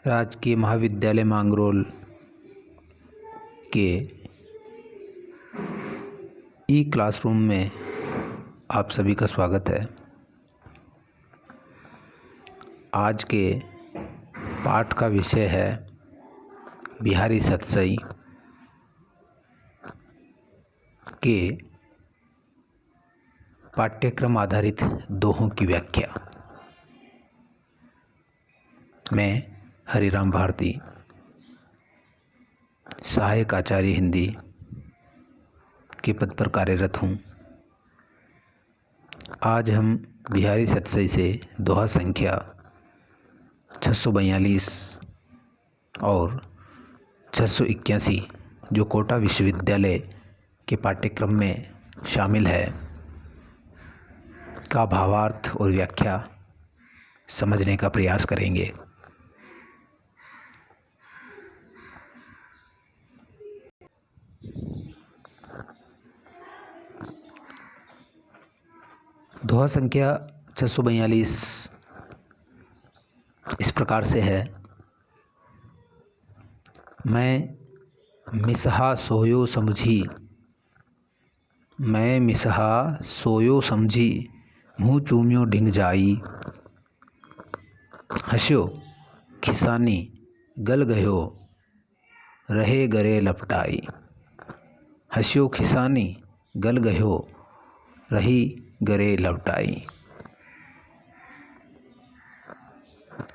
राजकीय महाविद्यालय मांगरोल के ई क्लासरूम में आप सभी का स्वागत है। आज के पाठ का विषय है बिहारी सतसई के पाठ्यक्रम आधारित दोहों की व्याख्या। मैं हरिराम भारती, सहायक आचार्य हिंदी के पद पर कार्यरत हूँ। आज हम बिहारी सतसई से दोहा संख्या 642 और 681 जो कोटा विश्वविद्यालय के पाठ्यक्रम में शामिल है का भावार्थ और व्याख्या समझने का प्रयास करेंगे। दोहा संख्या 642 इस प्रकार से है। मैं मिसहा सोयो समझी, मैं मिसहा सोयो समझी, मुँह चूम्यो ढिंग जाई, हस्यो खिसानी गल गयो रहे गरे लपटाई। हस्यो खिसानी गल गयो रही गरे लपटाई।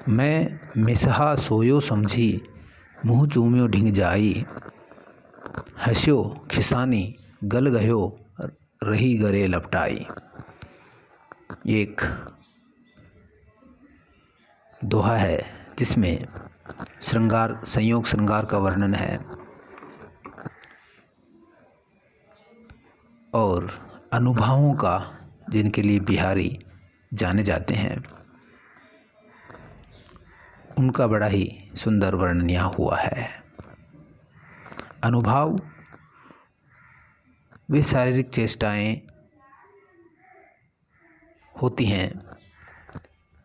मैं मिसहा सोयो समझी, मुँह चूम्यो ढिंग जाई, हस्यो खिसानी गल गयो रही गरे लपटाई। एक दोहा है जिसमें श्रृंगार, संयोग श्रृंगार का वर्णन है और अनुभवों का जिनके लिए बिहारी जाने जाते हैं उनका बड़ा ही सुंदर वर्णन यहाँ हुआ है। अनुभव वे शारीरिक चेष्टाएं होती हैं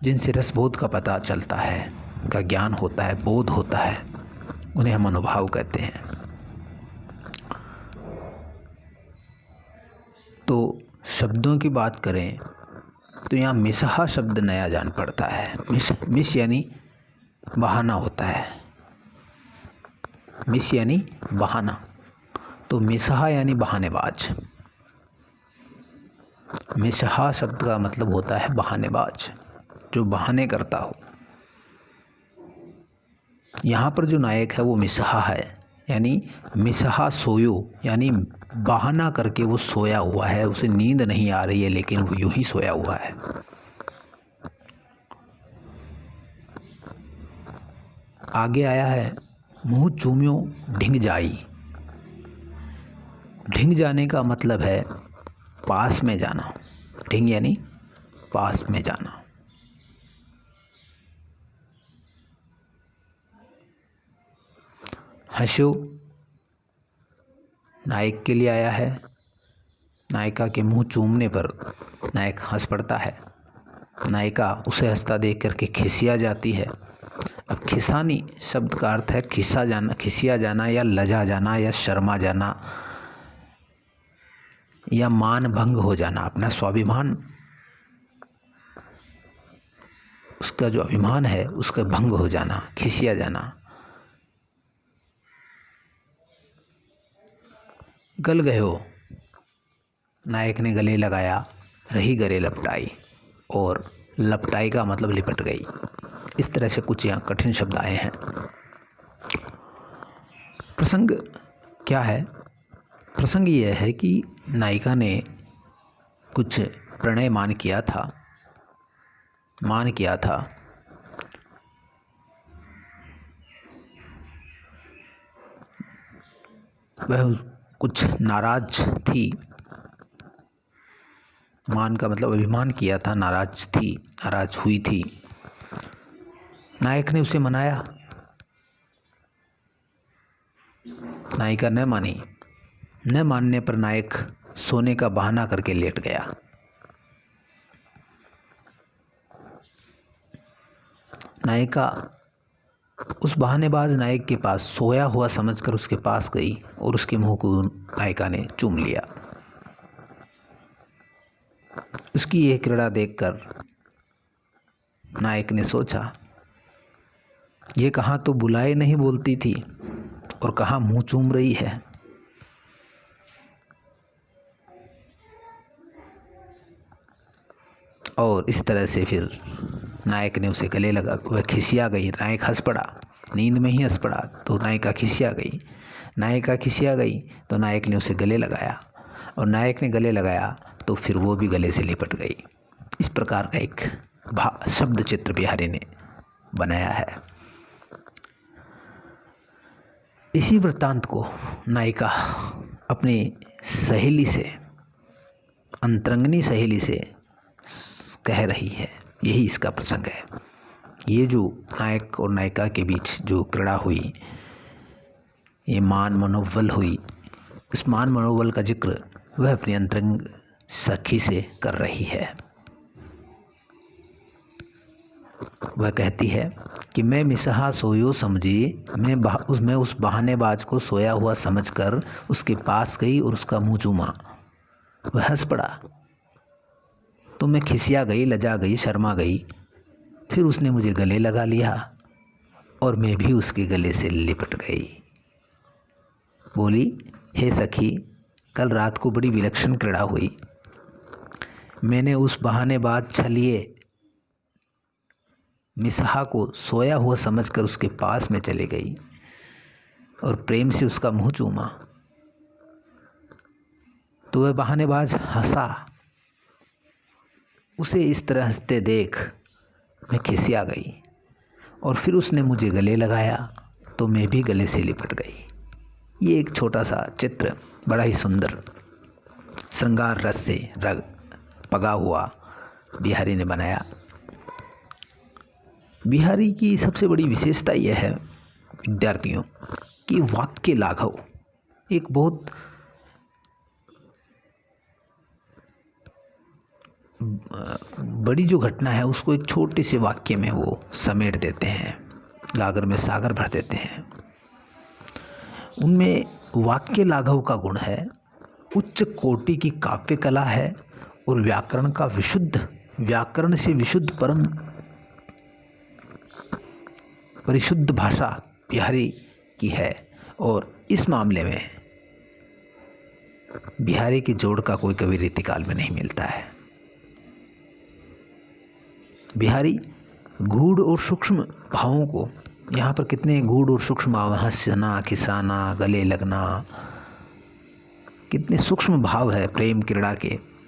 जिनसे रसबोध का पता चलता है, का ज्ञान होता है, बोध होता है, उन्हें हम अनुभव कहते हैं। तो शब्दों की बात करें तो यहाँ मिसहा शब्द नया जान पड़ता है। मिस यानी बहाना होता है, मिस यानी बहाना, तो मिसहा यानी बहानेबाज। मिसहा शब्द का मतलब होता है बहानेबाज, जो बहाने करता हो। यहाँ पर जो नायक है वो मिसहा है, यानी मिसहा सोयो यानी बहाना करके वो सोया हुआ है, उसे नींद नहीं आ रही है लेकिन वो यूं ही सोया हुआ है। आगे आया है मुँह चूम्यो ढिंग जाई। ढिंग जाने का मतलब है पास में जाना। ढिंग यानी पास में जाना। हस्यो नायक के लिए आया है। नायिका के मुंह चूमने पर नायक हंस पड़ता है। नायिका उसे हंसता देख करके खिसिया जाती है। अब खिसानी शब्द का अर्थ है खिसा जाना, खिसिया जाना या लजा जाना या शर्मा जाना या मान भंग हो जाना। अपना स्वाभिमान, उसका जो अभिमान है उसका भंग हो जाना, खिसिया जाना। गल गयो नायक ने गले लगाया, रही गले लपटाई, और लपटाई का मतलब लिपट गई। इस तरह से कुछ यहाँ कठिन शब्द आए हैं। प्रसंग क्या है? प्रसंग यह है कि नायिका ने कुछ प्रणय मान किया था। वह कुछ नाराज थी। मान का मतलब अभिमान किया था, नाराज थी, नाराज हुई थी। नायक ने उसे मनाया, नायिका न मानी। न मानने पर नायक सोने का बहाना करके लेट गया। नायिका उस बहानेबाज नायक के पास सोया हुआ समझकर उसके पास गई और उसके मुंह को नायिका ने चूम लिया। उसकी यह क्रीड़ा देखकर नायक ने सोचा, ये कहाँ तो बुलाए नहीं बोलती थी और कहाँ मुंह चूम रही है। और इस तरह से फिर नायक ने उसे गले लगा। वह खिसिया गई, नायक हंस पड़ा, नींद में ही हंस पड़ा तो नायिका खिसिया गई। नायिका खिसिया गई तो नायक ने उसे गले लगाया और नायक ने गले लगाया तो फिर वो भी गले से लिपट गई। इस प्रकार का एक शब्द चित्र बिहारी ने बनाया है। इसी वृत्तांत को नायिका अपनी सहेली से, अंतरंगिनी सहेली से कह रही है। यही इसका प्रसंग है। ये जो नायक और नायिका के बीच जो क्रीड़ा हुई, ये मान मनोबल हुई, इस मान मनोबल का जिक्र वह अपनी अंतरंग सखी से कर रही है। वह कहती है कि मैं मिसहा सोयो समझी, मैं उस बहानेबाज को सोया हुआ समझकर उसके पास गई और उसका मुंह चूमा। वह हंस पड़ा तो मैं खिसिया गई, लजा गई, शर्मा गई। फिर उसने मुझे गले लगा लिया और मैं भी उसके गले से लिपट गई। बोली, हे सखी, कल रात को बड़ी विलक्षण क्रीड़ा हुई। मैंने उस बहानेबाज छलिए मिसहा को सोया हुआ समझकर उसके पास में चले गई और प्रेम से उसका मुंह चूमा। तो वह बहानेबाज हंसा। उसे इस तरह हंसते देख मैं खिसिया गई और फिर उसने मुझे गले लगाया तो मैं भी गले से लिपट गई। ये एक छोटा सा चित्र बड़ा ही सुंदर श्रृंगार रस से पगा हुआ बिहारी ने बनाया। बिहारी की सबसे बड़ी विशेषता यह है विद्यार्थियों कि वाक्य लाघव एक बहुत बड़ी जो घटना है उसको एक छोटे से वाक्य में वो समेट देते हैं, गागर में सागर भर देते हैं। उनमें वाक्य लाघव का गुण है, उच्च कोटि की काव्य कला है और व्याकरण से विशुद्ध परम परिशुद्ध भाषा बिहारी की है। और इस मामले में बिहारी के जोड़ का कोई कवि रीतिकाल में नहीं मिलता है। बिहारी गूढ़ और सूक्ष्म भावों को, यहाँ पर कितने गूढ़ और सूक्ष्म भाव, हंसना, खिसाना, गले लगना, कितने सूक्ष्म भाव है प्रेम क्रीड़ा के।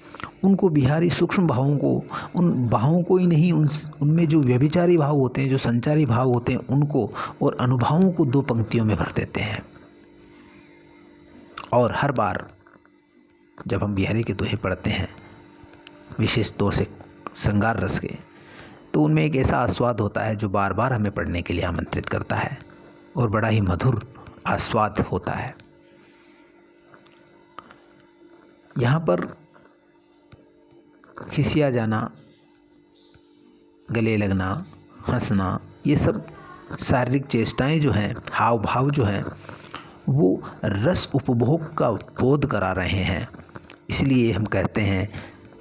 उनको बिहारी सूक्ष्म भावों को, उन भावों को ही नहीं, उनमें जो व्यभिचारी भाव होते हैं, जो संचारी भाव होते हैं, उनको और अनुभवों को दो पंक्तियों में भर देते हैं। और हर बार जब हम बिहारी के दोहे पढ़ते हैं, विशेष तौर से श्रृंगार रस के, तो उनमें एक ऐसा आस्वाद होता है जो बार बार हमें पढ़ने के लिए आमंत्रित करता है और बड़ा ही मधुर आस्वाद होता है। यहाँ पर खिसिया जाना, गले लगना, हंसना, ये सब शारीरिक चेष्टाएं जो हैं, हाव भाव जो हैं, वो रस उपभोग का बोध करा रहे हैं। इसलिए हम कहते हैं,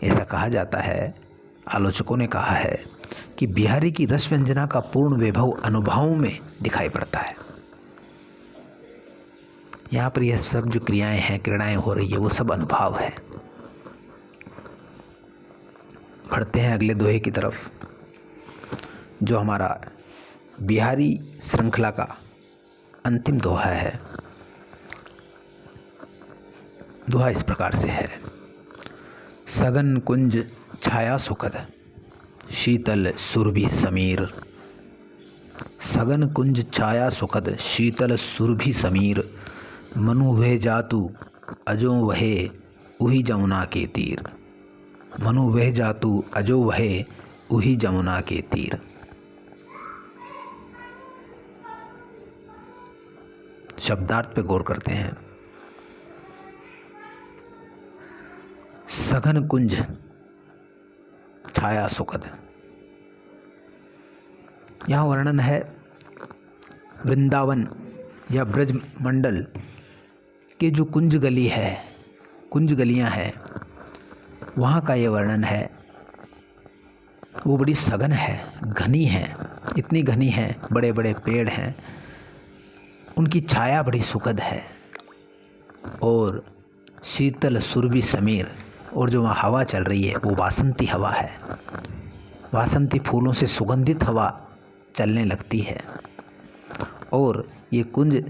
ऐसा कहा जाता है, आलोचकों ने कहा है कि बिहारी की रस व्यंजना का पूर्ण वैभव अनुभवों में दिखाई पड़ता है। यहाँ पर यह सब जो क्रियाएं हैं, क्रीड़ाएं हो रही है, वो सब अनुभव है। बढ़ते हैं अगले दोहे की तरफ, जो हमारा बिहारी श्रृंखला का अंतिम दोहा है। दोहा इस प्रकार से है, सघन कुंज छाया सुखद, शीतल सुरभि समीर। सघन कुंज छाया सुखद, शीतल सुरभि समीर। मनु वह जातु अजो वहे, उही जमुना के तीर। मनु वह जातु अजो वहे, उही जमुना के तीर। शब्दार्थ पे गौर करते हैं। सघन कुंज छाया सुखद, यहाँ वर्णन है वृंदावन या ब्रज मंडल के जो कुंज गलियां हैं वहाँ का ये वर्णन है। वो बड़ी सघन है, घनी है, इतनी घनी है, बड़े बड़े पेड़ हैं, उनकी छाया बड़ी सुखद है और शीतल सुरभि समीर, और जो वहाँ हवा चल रही है वो वासंती हवा है। वासंती फूलों से सुगंधित हवा चलने लगती है और ये कुंज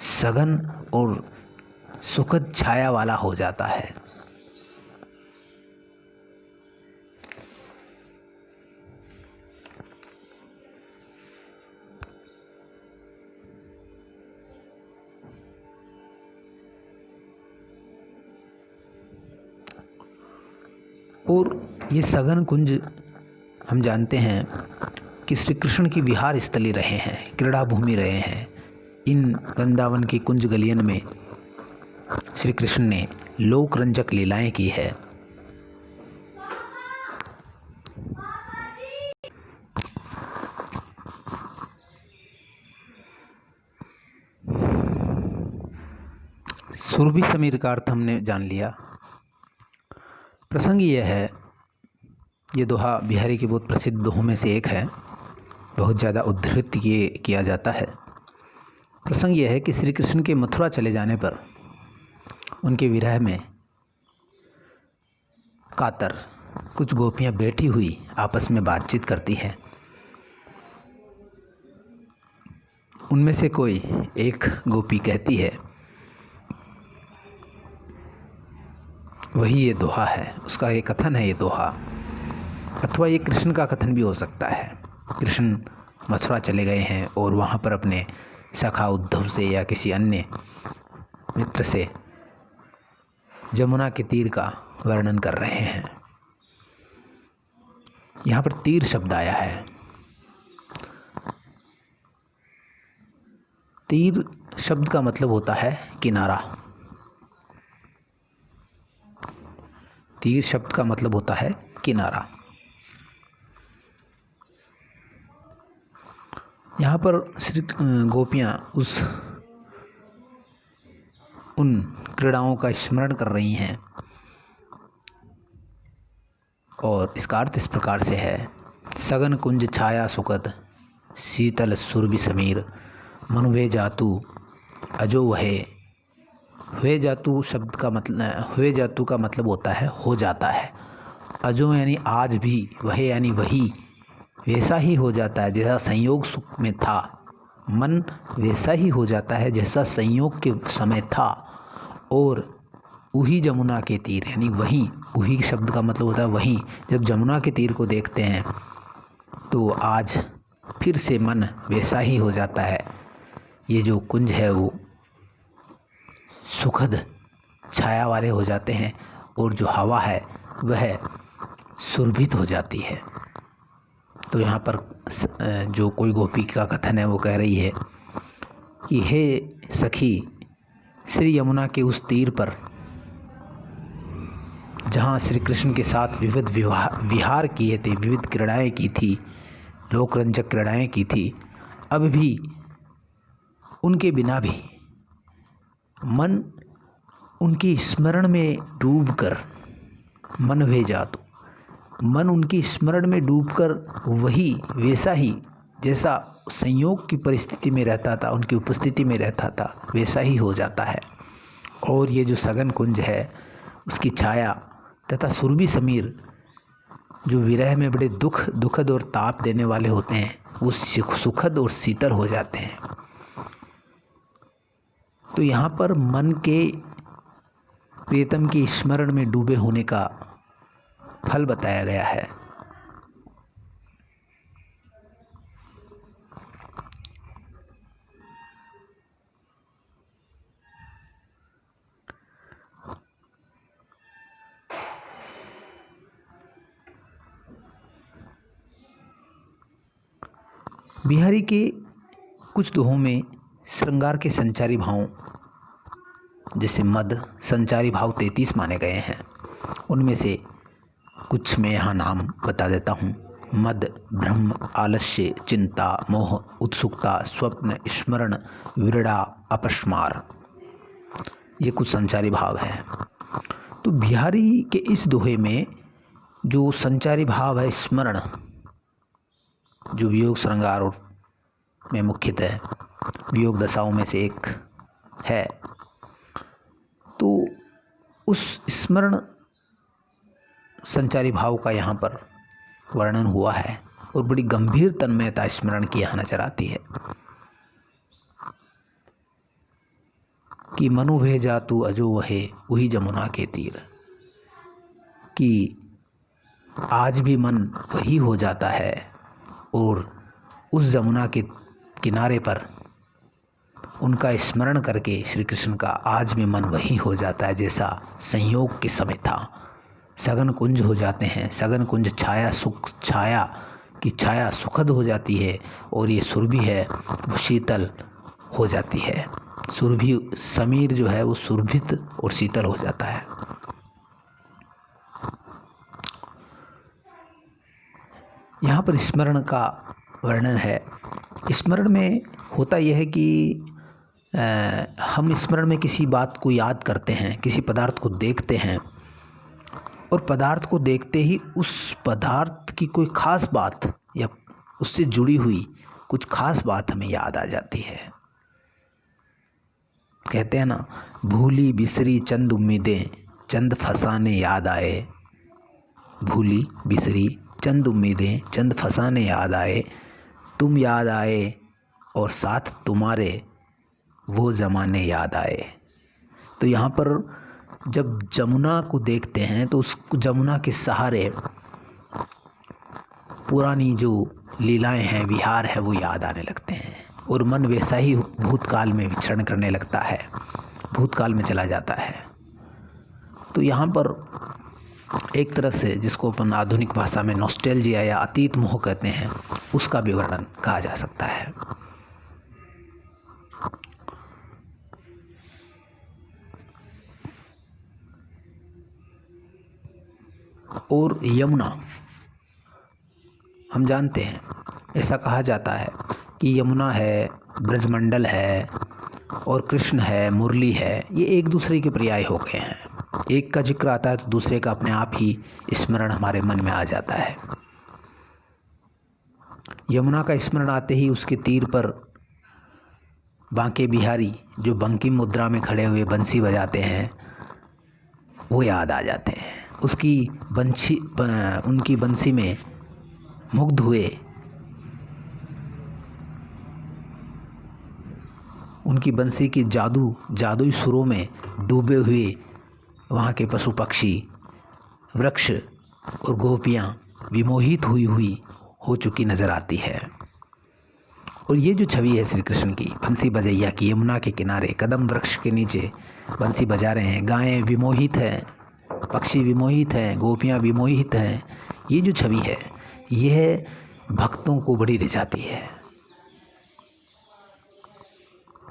सघन और सुखद छाया वाला हो जाता है। और ये सघन कुंज हम जानते हैं कि श्री कृष्ण की विहार स्थली रहे हैं, क्रीड़ा भूमि रहे हैं। इन वृंदावन की कुंज गलियन में श्री कृष्ण ने लोक रंजक लीलाएं की है। सुरभि समीर का अर्थ हमने जान लिया। प्रसंग यह है, ये दोहा बिहारी के बहुत प्रसिद्ध दोहों में से एक है, बहुत ज़्यादा उद्धृत किया जाता है। प्रसंग यह है कि श्री कृष्ण के मथुरा चले जाने पर उनके विरह में कातर कुछ गोपियाँ बैठी हुई आपस में बातचीत करती हैं। उनमें से कोई एक गोपी कहती है, वही ये दोहा है, उसका ये कथन है ये दोहा, अथवा ये कृष्ण का कथन भी हो सकता है। कृष्ण मथुरा चले गए हैं और वहाँ पर अपने सखा उद्धव से या किसी अन्य मित्र से जमुना के तीर का वर्णन कर रहे हैं। यहाँ पर तीर शब्द आया है। तीर शब्द का मतलब होता है किनारा। तीर शब्द का मतलब होता है किनारा। यहाँ पर श्री गोपियाँ उन क्रीड़ाओं का स्मरण कर रही हैं और इसका अर्थ इस प्रकार से है, सघन कुंज छाया सुखद, शीतल सुरभि समीर, मनुवे जातु अजो वहे। हुए जातु शब्द का मतलब, हुए जातु का मतलब होता है हो जाता है। अजो यानी आज भी, वहे यानी वही, वैसा ही हो जाता है जैसा संयोग सुख में था। मन वैसा ही हो जाता है जैसा संयोग के समय था। और उही जमुना के तीर यानी वहीं, उही शब्द का मतलब होता है वहीं। जब जमुना के तीर को देखते हैं तो आज फिर से मन वैसा ही हो जाता है। ये जो कुंज है वो सुखद छाया वाले हो जाते हैं और जो हवा है वह सुरभित हो जाती है। तो यहाँ पर जो कोई गोपी का कथन है वो कह रही है कि हे सखी, श्री यमुना के उस तीर पर जहाँ श्री कृष्ण के साथ विविध विहार किए थे, विविध क्रीड़ाएँ की थी, लोकरंजक क्रीड़ाएँ की थी, अब भी उनके बिना भी मन उनकी स्मरण में डूबकर, मन वे जातु, मन उनकी स्मरण में डूबकर वही वैसा ही जैसा संयोग की परिस्थिति में रहता था, उनकी उपस्थिति में रहता था, वैसा ही हो जाता है। और ये जो सघन कुंज है उसकी छाया तथा सुरभि समीर जो विरह में बड़े दुखद और ताप देने वाले होते हैं वो सुखद और शीतल हो जाते हैं। तो यहाँ पर मन के प्रियतम की स्मरण में डूबे होने का फल बताया गया है। बिहारी के कुछ दोहों में श्रृंगार के संचारी भावों जैसे मद संचारी भाव 33 माने गए हैं। उनमें से कुछ मैं यहाँ नाम बता देता हूँ। मद, भ्रम, आलस्य, चिंता, मोह, उत्सुकता, स्वप्न, स्मरण, विरड़ा, अपस्मार, ये कुछ संचारी भाव है। तो बिहारी के इस दोहे में जो संचारी भाव है स्मरण, जो वियोग श्रृंगार और में मुख्यतः वियोग दशाओं में से एक है, तो उस स्मरण संचारी भाव का यहाँ पर वर्णन हुआ है और बड़ी गंभीर तन्मयता स्मरण की यहाँ नजर आती है कि मनु भेजा तू अजो वहे वही जमुना के तीर, कि आज भी मन वही हो जाता है और उस जमुना के किनारे पर उनका स्मरण करके श्री कृष्ण का आज भी मन वही हो जाता है जैसा संयोग के समय था। सघन कुंज हो जाते हैं, सघन कुंज छाया सुख, छाया की छाया सुखद हो जाती है और ये सुरभि है वो शीतल हो जाती है। सुरभि समीर जो है वो सुरभित और शीतल हो जाता है। यहाँ पर स्मरण का वर्णन है। स्मरण में होता यह है कि हम स्मरण में किसी बात को याद करते हैं, किसी पदार्थ को देखते हैं और पदार्थ को देखते ही उस पदार्थ की कोई खास बात या उससे जुड़ी हुई कुछ खास बात हमें याद आ जाती है। कहते हैं ना, भूली बिसरी चंद उम्मीदें चंद फसाने याद आए, भूली बिसरी चंद उम्मीदें चंद फसाने याद आए, तुम याद आए और साथ तुम्हारे वो ज़माने याद आए। तो यहाँ पर जब जमुना को देखते हैं तो उस जमुना के सहारे पुरानी जो लीलाएं हैं, विहार है, वो याद आने लगते हैं और मन वैसा ही भूतकाल में विचरण करने लगता है, भूतकाल में चला जाता है। तो यहाँ पर एक तरह से जिसको अपन आधुनिक भाषा में नॉस्टैल्जिया या अतीत मोह कहते हैं, उसका भी वर्णन कहा जा सकता है। और यमुना, हम जानते हैं, ऐसा कहा जाता है कि यमुना है, ब्रजमंडल है और कृष्ण है, मुरली है, ये एक दूसरे के पर्याय हो गए हैं। एक का जिक्र आता है तो दूसरे का अपने आप ही स्मरण हमारे मन में आ जाता है। यमुना का स्मरण आते ही उसके तीर पर बांके बिहारी जो बंकिम मुद्रा में खड़े हुए बंसी बजाते हैं वो याद आ जाते हैं। उनकी बंसी में मुग्ध हुए, उनकी बंसी की जादुई सुरों में डूबे हुए वहाँ के पशु पक्षी, वृक्ष और गोपियाँ विमोहित हुई हो चुकी नज़र आती है। और ये जो छवि है श्री कृष्ण की बंसी बजैया की, यमुना के किनारे कदम वृक्ष के नीचे बंसी बजा रहे हैं, गायें विमोहित हैं, पक्षी विमोहित हैं, गोपियाँ विमोहित हैं, ये जो छवि है यह भक्तों को बड़ी रिझाती है।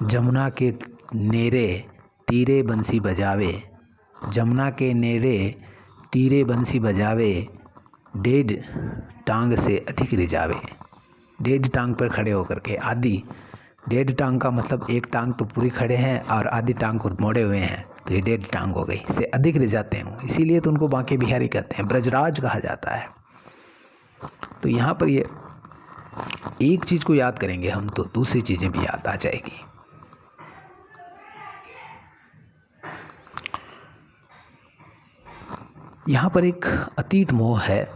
जमुना के नेरे तीरे बंसी बजावे, जमुना के नेरे तीरे बंसी बजावे, डेढ़ टांग से अधिक रिझावे। डेढ़ टांग पर खड़े होकर के, आदि डेढ़ टांग का मतलब एक टांग तो पूरी खड़े हैं और आधी टांग को मोड़े हुए हैं, तो ये डेढ़ टांग हो गई, इससे अधिक रिझाते हैं, इसीलिए तो उनको बांके बिहारी कहते हैं, ब्रजराज कहा जाता है। तो यहाँ पर ये एक चीज़ को याद करेंगे हम तो दूसरी चीज़ें भी याद आ जाएगी। यहाँ पर एक अतीत मोह है,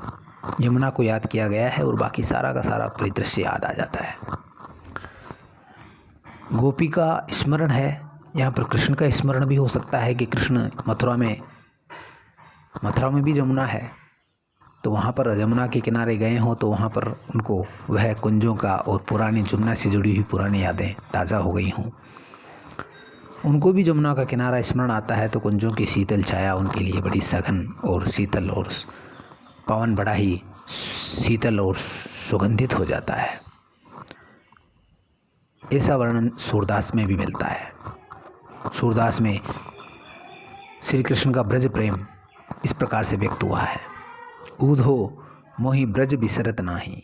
यमुना को याद किया गया है और बाकी सारा का सारा परिदृश्य याद आ जाता है। गोपी का स्मरण है, यहाँ पर कृष्ण का स्मरण भी हो सकता है कि कृष्ण मथुरा में भी जमुना है, तो वहाँ पर यमुना के किनारे गए हों तो वहाँ पर उनको वह कुंजों का और पुरानी जमुना से जुड़ी हुई पुरानी यादें ताज़ा हो गई हों, उनको भी जमुना का किनारा स्मरण आता है, तो कुंजों की शीतल छाया उनके लिए बड़ी सघन और शीतल और पवन बड़ा ही शीतल और सुगंधित हो जाता है। ऐसा वर्णन सूरदास में भी मिलता है। सूरदास में श्री कृष्ण का ब्रज प्रेम इस प्रकार से व्यक्त हुआ है। ऊधो मोहि ब्रज बिसरत नाही,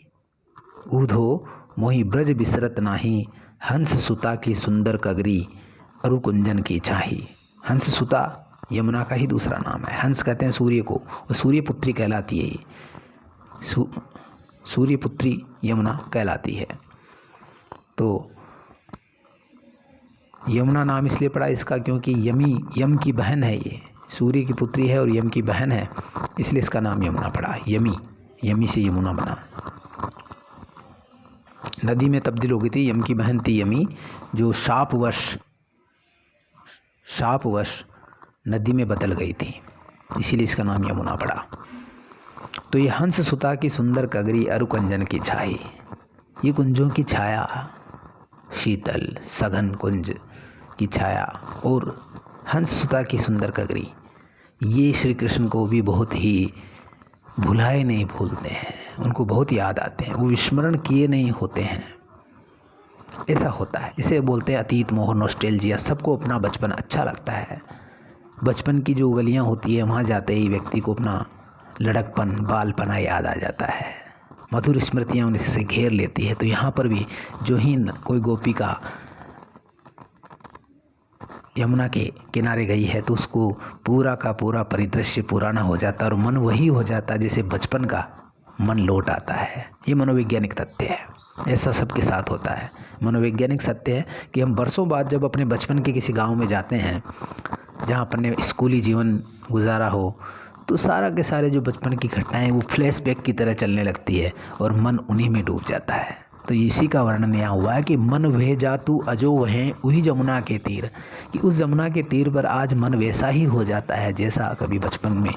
ऊधो मोहि ब्रज बिसरत नाही, हंस सुता की सुंदर कगरी, अरु कुंजन की छाही। हंस सुता यमुना का ही दूसरा नाम है। हंस कहते हैं सूर्य को, और सूर्य पुत्री कहलाती है ये। सूर्य पुत्री यमुना कहलाती है। तो यमुना नाम इसलिए पड़ा इसका क्योंकि यम की बहन है ये, सूर्य की पुत्री है और यम की बहन है, इसलिए इसका नाम यमुना पड़ा। यमी से यमुना बना। नदी में तब्दील हो गई थी, यम की बहन थी यमी, जो शापवश नदी में बदल गई थी, इसीलिए इसका नाम यमुना पड़ा। तो ये हंस सुता की सुंदर कगरी, अरु कुंजन की छाई, ये कुंजों की छाया, शीतल सघन कुंज की छाया और हंस सुता की सुंदर कगरी, ये श्री कृष्ण को भी बहुत ही भुलाए नहीं भूलते हैं, उनको बहुत याद आते हैं, वो विस्मरण किए नहीं होते हैं। ऐसा होता है, इसे बोलते हैं अतीत मोह, नॉस्टैल्जिया। सबको अपना बचपन अच्छा लगता है। बचपन की जो गलियां होती है वहाँ जाते ही व्यक्ति को अपना लड़कपन, बालपना याद आ जाता है, मधुर स्मृतियाँ उनसे घेर लेती है। तो यहाँ पर भी जो ही कोई गोपिका यमुना के किनारे गई है तो उसको पूरा का पूरा परिदृश्य पुराना हो जाता है और मन वही हो जाता है जैसे बचपन का मन लौट आता है। ये मनोवैज्ञानिक तथ्य है, ऐसा सबके साथ होता है। मनोवैज्ञानिक सत्य है कि हम बरसों बाद जब अपने बचपन के किसी गांव में जाते हैं जहां अपन ने स्कूली जीवन गुजारा हो, तो सारा के सारे जो बचपन की घटनाएं वो फ्लैशबैक की तरह चलने लगती है और मन उन्हीं में डूब जाता है। तो इसी का वर्णन यहाँ हुआ है कि मन वह जातु अजो वहें उही जमुना के तीर, कि उस जमुना के तीर पर आज मन वैसा ही हो जाता है जैसा कभी बचपन में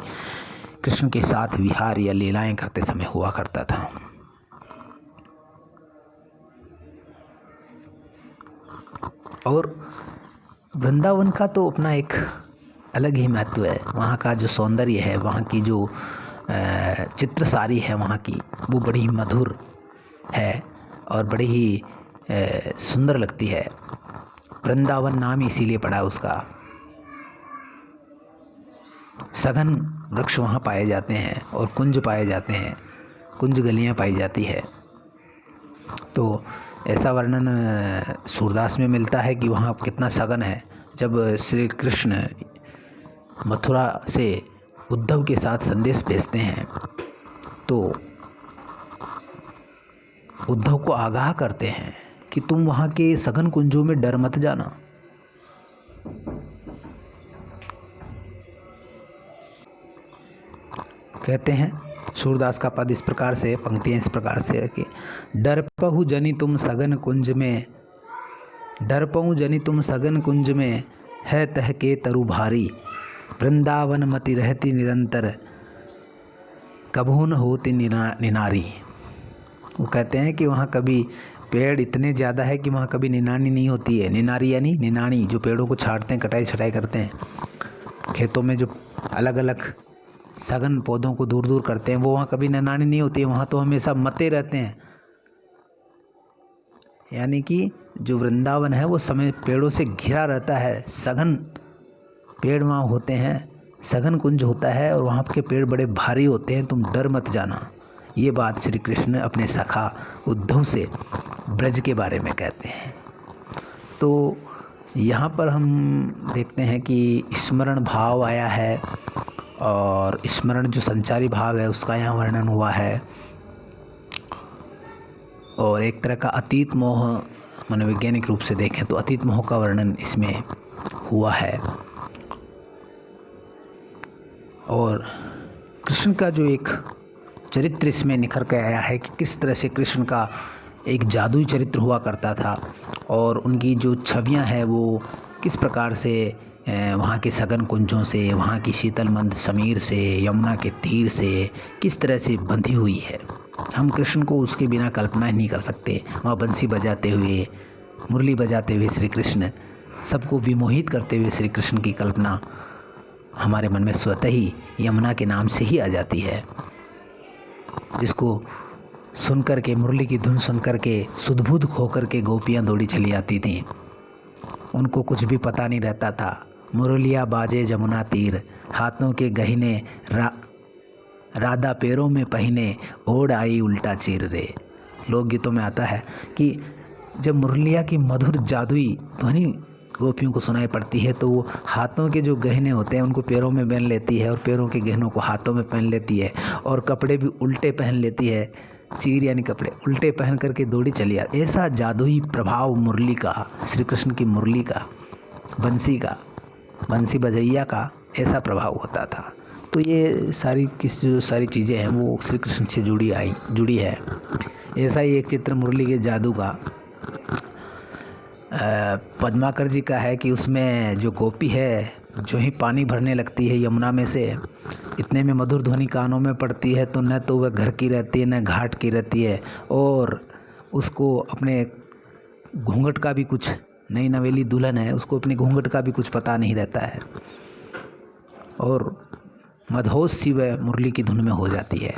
कृष्ण के साथ विहार या लीलाएं करते समय हुआ करता था। और वृंदावन का तो अपना एक अलग ही महत्व है। वहाँ का जो सौंदर्य है, वहाँ की जो चित्रसारी है वहाँ की, वो बड़ी ही मधुर है और बड़ी ही सुंदर लगती है। वृंदावन नाम इसीलिए पड़ा उसका। सघन वृक्ष वहाँ पाए जाते हैं और कुंज पाए जाते हैं, कुंज गलियाँ पाई जाती है। तो ऐसा वर्णन सूरदास में मिलता है कि वहाँ कितना सघन है। जब श्री कृष्ण मथुरा से उद्धव के साथ संदेश भेजते हैं तो उद्धव को आगाह करते हैं कि तुम वहाँ के सघन कुंजों में डर मत जाना। कहते हैं सूरदास का पद इस प्रकार से, पंक्तियाँ इस प्रकार से है कि डरपहु जनि तुम सघन कुंज में, डरपहु जनि तुम सघन कुंज में, है तह के तरु भारी, वृंदावन मति रहती निरंतर, कभू न होती निनारी। वो कहते हैं कि वहाँ कभी पेड़ इतने ज़्यादा है कि वहाँ कभी निनानी नहीं होती है। निनारी यानी निनानी, जो पेड़ों को छाटते हैं, कटाई छटाई करते हैं, खेतों में जो अलग अलग सघन पौधों को दूर दूर करते हैं, वो वहाँ कभी निनानी नहीं होती है। वहाँ तो हमेशा मते रहते हैं। यानी कि जो वृंदावन है वो समय पेड़ों से घिरा रहता है, सघन पेड़ वहाँ होते हैं, सघन कुंज होता है और वहाँ के पेड़ बड़े भारी होते हैं, तुम डर मत जाना। ये बात श्री कृष्ण अपने सखा उद्धव से ब्रज के बारे में कहते हैं। तो यहाँ पर हम देखते हैं कि स्मरण भाव आया है और स्मरण जो संचारी भाव है उसका यहाँ वर्णन हुआ है, और एक तरह का अतीत मोह, मनोवैज्ञानिक रूप से देखें तो अतीत मोह का वर्णन इसमें हुआ है। और कृष्ण का जो एक चरित्र इसमें निखर के आया है कि किस तरह से कृष्ण का एक जादुई चरित्र हुआ करता था और उनकी जो छवियां हैं वो किस प्रकार से वहाँ के सघन कुंजों से, वहाँ की शीतल मंद समीर से, यमुना के तीर से किस तरह से बंधी हुई है। हम कृष्ण को उसके बिना कल्पना ही नहीं कर सकते। वहाँ बंसी बजाते हुए, मुरली बजाते हुए श्री कृष्ण, सबको विमोहित करते हुए श्री कृष्ण की कल्पना हमारे मन में स्वतः ही यमुना के नाम से ही आ जाती है, जिसको सुन कर के, मुरली की धुन सुन कर के सुध-बुध होकर के गोपियाँ दौड़ी चली आती थीं। उनको कुछ भी पता नहीं रहता था। मुरलिया बाजे जमुना तीर, हाथों के गहने राधा पैरों में पहने ओढ़ आई उल्टा चीर रे। लोकगीतों में आता है कि जब मुरलिया की मधुर जादुई ध्वनि गोपियों को सुनाई पड़ती है तो वो हाथों के जो गहने होते हैं उनको पैरों में पहन लेती है और पैरों के गहनों को हाथों में पहन लेती है और कपड़े भी उल्टे पहन लेती है। चीर यानी कपड़े उल्टे पहन करके दौड़ी चली आ। ऐसा जादुई प्रभाव मुरली का, श्री कृष्ण की मुरली का, बंसी बजैया का ऐसा प्रभाव होता था। तो ये सारी चीज़ें हैं वो श्री कृष्ण से जुड़ी है। ऐसा ही एक चित्र मुरली के जादू का पद्माकर जी का है कि उसमें जो गोपी है जो ही पानी भरने लगती है यमुना में से, इतने में मधुर ध्वनि कानों में पड़ती है तो न तो वह घर की रहती है न घाट की रहती है और उसको अपने घूंघट का भी कुछ, नई नवेली दुल्हन है, उसको अपने घूंघट का भी कुछ पता नहीं रहता है और मदहोश सी वह मुरली की धुन में हो जाती है।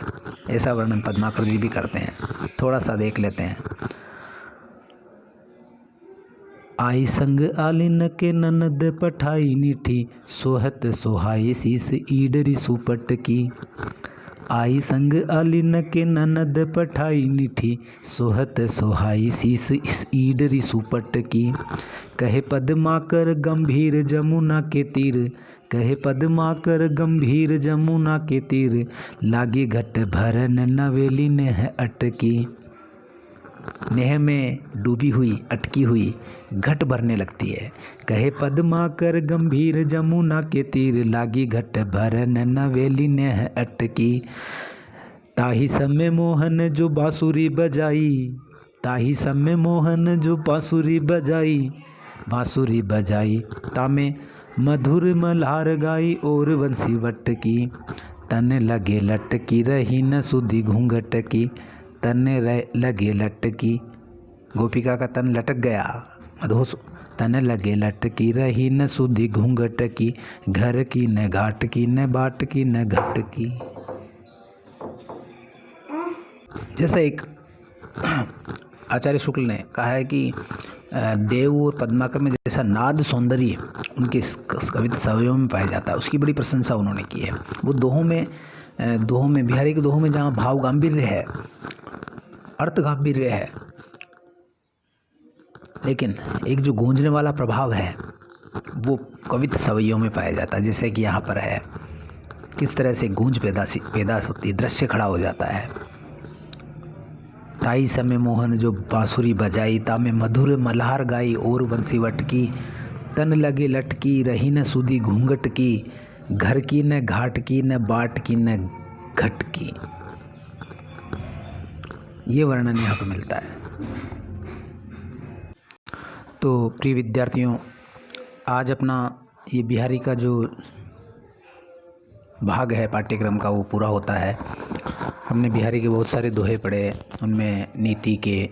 ऐसा वर्णन पद्माकर जी भी करते हैं। थोड़ा सा देख लेते हैं। आई संग आलिन के ननद पठाई नीठी, सोहत सोहाई शीस ईडरी सुपट की। आई संग आलिन के ननद पठाई नीठी, सोहत सोहाई शीस इस ईडरी सुपट की। कहे पद्माकर गंभीर जमुना के तीर, कहे पद्माकर गंभीर जमुना के तीर, लागी घट भरन नवेली नेह अटकी। नेह में डूबी हुई, अटकी हुई घट भरने लगती है। कहे पद्माकर गंभीर जमुना के तीर, लागी घट भरन नवेली नेह अटकी। ताही समय मोहन जो बांसुरी बजाई, ताही समय मोहन जो बांसुरी बजाई, तामे मधुर मल्हार गाई और बंसी वटकी। तन लगे लटकी रही न सुधी घूंघट की, तन लगे लटकी, गोपिका का तन लटक गया मधोस। तन लगे लटकी रही न सुधी घूंघट की, घर की न घाट की न बाट की न घट की। जैसा एक आचार्य शुक्ल ने कहा है कि देव और पद्माकर में जैसा नाद सौंदर्य उनके कविता सवयों में पाया जाता है, उसकी बड़ी प्रशंसा उन्होंने की है। वो दोहों में बिहारी के दोहों में जहाँ भाव गांभीर्य है, अर्थ गांभीर्य है, लेकिन एक जो गूंजने वाला प्रभाव है वो कविता सवैयों में पाया जाता है। जैसे कि यहाँ पर है किस तरह से गूंज पैदा होती है, दृश्य खड़ा हो जाता है। ताई समय मोहन जो बांसुरी बजाई, तामे मधुर मल्हार गाई और बंसी वटकी। तन लगे लटकी रही न सुधी घूंघट की, घर की न घाट की न बाट की न घट की। ये वर्णन यहाँ पर मिलता है। तो प्रिय विद्यार्थियों, आज अपना ये बिहारी का जो भाग है पाठ्यक्रम का वो पूरा होता है। हमने बिहारी के बहुत सारे दोहे पढ़े, उनमें नीति के,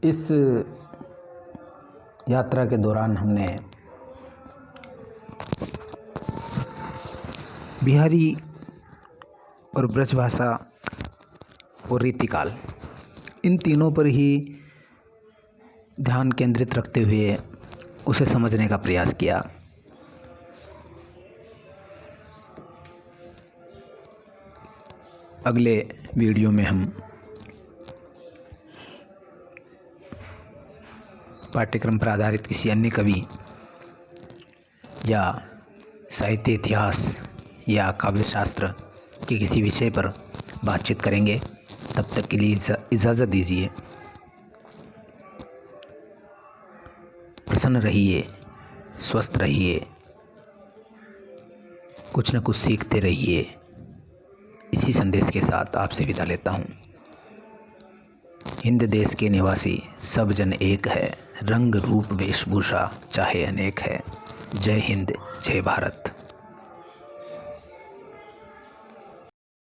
इस यात्रा के दौरान हमने बिहारी और ब्रजभाषा और रीतिकाल, इन तीनों पर ही ध्यान केंद्रित रखते हुए उसे समझने का प्रयास किया। अगले वीडियो में हम पाठ्यक्रम पर आधारित किसी अन्य कवि या साहित्य इतिहास या काव्य शास्त्र के किसी विषय पर बातचीत करेंगे। तब तक के लिए इजाज़त दीजिए। प्रसन्न रहिए, स्वस्थ रहिए, कुछ न कुछ सीखते रहिए। इसी संदेश के साथ आपसे विदा लेता हूँ। हिंद देश के निवासी सब जन एक है, रंग रूप वेशभूषा चाहे अनेक है। जय हिंद, जय भारत।